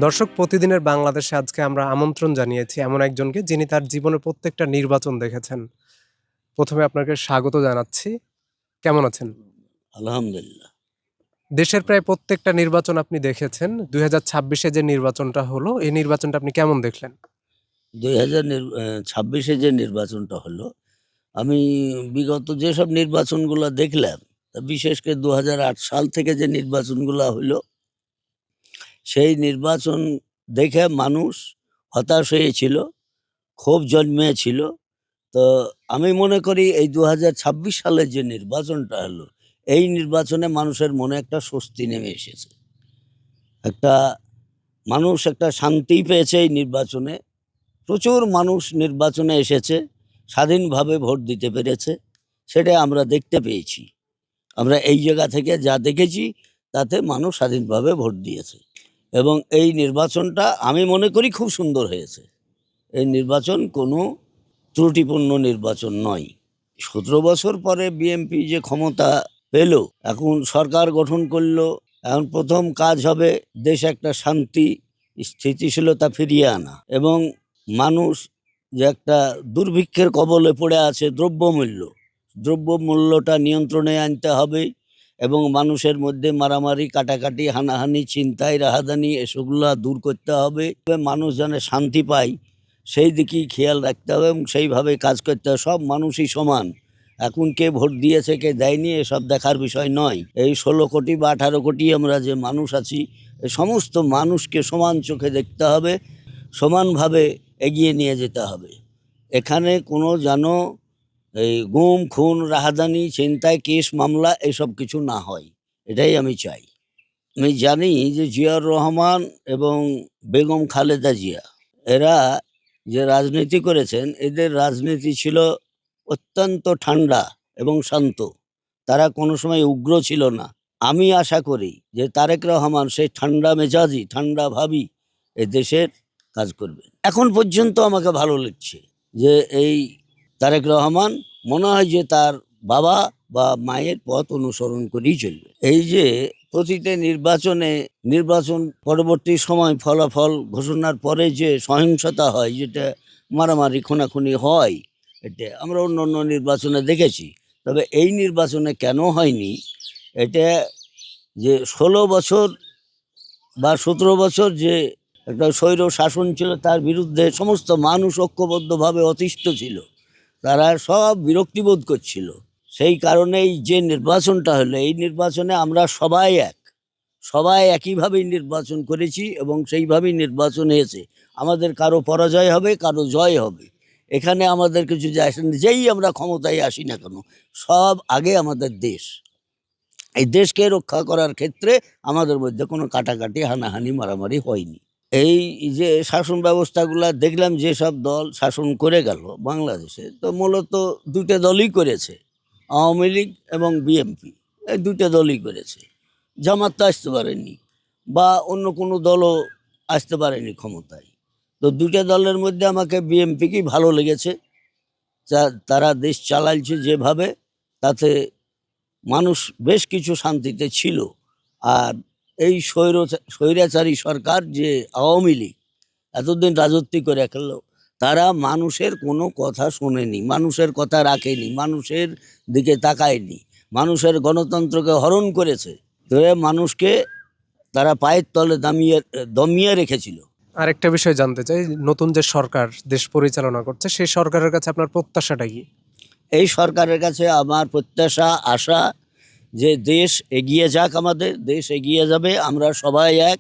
দর্শক, প্রতিদিনের বাংলাদেশে আজকে আমরা আমন্ত্রণ জানিয়েছি এমন একজনকে যিনি তার জীবনের প্রত্যেকটা নির্বাচন দেখেছেন। প্রথমে আপনাকে স্বাগত জানাচ্ছি। কেমন আছেন? আলহামদুলিল্লাহ। দেশের প্রায় প্রত্যেকটা নির্বাচন আপনি দেখেছেন। ২০২৬ যে নির্বাচনটা হলো, এই নির্বাচনটা আপনি কেমন দেখলেন? ২০২৬ যে নির্বাচনটা হলো, আমি বিগত যেসব নির্বাচনগুলা দেখলাম, বিশেষ করে ২০০৮ সাল থেকে যে নির্বাচনগুলা হইলো, সেই নির্বাচন দেখে মানুষ হতাশ হয়েছিল, ক্ষোভ জন্মেছিল। তো আমি মনে করি এই ২০২৬ সালের যে নির্বাচনটা হলো, এই নির্বাচনে মানুষের মনে একটা স্বস্তি নেমে এসেছে। একটা মানুষ একটা শান্তি পেয়েছে এই নির্বাচনে। প্রচুর মানুষ নির্বাচনে এসেছে, স্বাধীনভাবে ভোট দিতে পেরেছে, সেটা আমরা দেখতে পেয়েছি। আমরা এই জায়গা থেকে যা দেখেছি, তাতে মানুষ স্বাধীনভাবে ভোট দিয়েছে এবং এই নির্বাচনটা আমি মনে করি খুব সুন্দর হয়েছে। এই নির্বাচন কোনো ত্রুটিপূর্ণ নির্বাচন নয়। ১৭ বছর পরে বিএনপি যে ক্ষমতা পেল, এখন সরকার গঠন করলো, এখন প্রথম কাজ হবে দেশে একটা শান্তি স্থিতিশীলতা ফিরিয়ে আনা এবং মানুষ যে একটা দুর্ভিক্ষের কবলে পড়ে আছে, দ্রব্যমূল্যটা নিয়ন্ত্রণে আনতে হবে এবং মানুষের মধ্যে মারামারি, কাটাকাটি, হানাহানি, ছিনতাই, রাহাজানি এসবগুলো দূর করতে হবে। মানুষ যেন শান্তি পায় সেই দিকেই খেয়াল রাখতে হবে এবং সেইভাবে কাজ করতে হবে। সব মানুষই সমান। এখন কে ভোট দিয়েছে কে দেয়নি এসব দেখার বিষয় নয়। এই ১৬ কোটি বা ১৮ কোটি আমরা যে মানুষ আছি, এই সমস্ত মানুষকে সমান চোখে দেখতে হবে, সমানভাবে এগিয়ে নিয়ে যেতে হবে। এখানে কোনো যেন এই গুম, খুন, রাহাজানি, ছিনতাই, কেস, মামলা এসব কিছু না হয়, এটাই আমি চাই। আমি জানি যে জিয়াউর রহমান এবং বেগম খালেদা জিয়া এরা যে রাজনীতি করেছেন, এদের রাজনীতি ছিল অত্যন্ত ঠান্ডা এবং শান্ত। তারা কোনো সময় উগ্র ছিল না। আমি আশা করি যে তারেক রহমান সেই ঠান্ডা মেজাজি, ঠান্ডা ভাবি এ দেশের কাজ করবেন। এখন পর্যন্ত আমাকে ভালো লাগছে যে এই তারেক রহমান মনে হয় যে তার বাবা বা মায়ের পথ অনুসরণ করেই চলবে। এই যে প্রতিটা নির্বাচন পরবর্তী সময় ফলাফল ঘোষণার পরে যে সহিংসতা হয়, যেটা মারামারি খুনাখুনি হয়, এটা আমরা অন্য অন্য নির্বাচনে দেখেছি। তবে এই নির্বাচনে কেন হয়নি, এটা যে ১৬ বছর বা ১৭ বছর যে একটা স্বৈর শাসন ছিল, তার বিরুদ্ধে সমস্ত মানুষ ঐক্যবদ্ধভাবে অতিষ্ঠ ছিল, তারা সব বিরক্তিবোধ করছিল। সেই কারণেই যে নির্বাচনটা হলো, এই নির্বাচনে আমরা সবাই একইভাবেই নির্বাচন করেছি এবং সেইভাবেই নির্বাচন হয়েছে। আমাদের কারো পরাজয় হবে, কারো জয় হবে, এখানে আমাদের কিছু যায় আসে না। যেই আমরা ক্ষমতায় আসি না কেন, সব আগে আমাদের দেশ। এই দেশকে রক্ষা করার ক্ষেত্রে আমাদের মধ্যে কোনো কাটাকাটি, হানাহানি, মারামারি হয়নি। এই যে শাসন ব্যবস্থাগুলা দেখলাম, যেসব দল শাসন করে গেল বাংলাদেশে, তো মূলত দুটো দলই করেছে, আওয়ামী লীগ এবং বিএনপি। এই দুটো দলই করেছে। জামাত তো আসতে পারেনি বা অন্য কোনো দলও আসতে পারেনি ক্ষমতায়। তো দুটো দলের মধ্যে আমাকে বিএনপিকেই ভালো লেগেছে। তারা দেশ চালাইছে যেভাবে, তাতে মানুষ বেশ কিছু শান্তিতে ছিল। আর এই স্বৈরাচারী সরকার যে আওয়ামী লীগ এতদিন রাজত্ব করে খেললো, তারা মানুষের কোনো কথা শোনেনি, মানুষের কথা রাখেনি, মানুষের দিকে তাকায়নি, মানুষের গণতন্ত্রকে হরণ করেছে। তো মানুষকে তারা পায়ের তলে দমিয়ে রেখেছিল। আরেকটা বিষয় জানতে চাই, নতুন যে সরকার দেশ পরিচালনা করছে, সেই সরকারের কাছে আপনার প্রত্যাশাটা কি? এই সরকারের কাছে আমার প্রত্যাশা, আশা যে দেশ এগিয়ে যাক, আমাদের দেশ এগিয়ে যাবে। আমরা সবাই এক,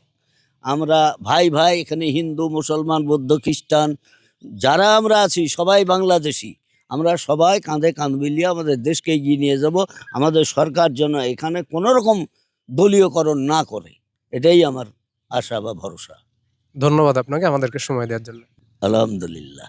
আমরা ভাই ভাই। এখানে হিন্দু, মুসলমান, বৌদ্ধ, খ্রিস্টান যারা আমরা আছি, সবাই বাংলাদেশি। আমরা সবাই কাঁধে কাঁধ মিলিয়ে আমাদের দেশকে এগিয়ে নিয়ে যাব। আমাদের সরকার যেন এখানে কোনো রকম দলীয়করণ না করে, এটাই আমার আশা বা ভরসা। ধন্যবাদ আপনাকে আমাদেরকে সময় দেওয়ার জন্য। আলহামদুলিল্লাহ।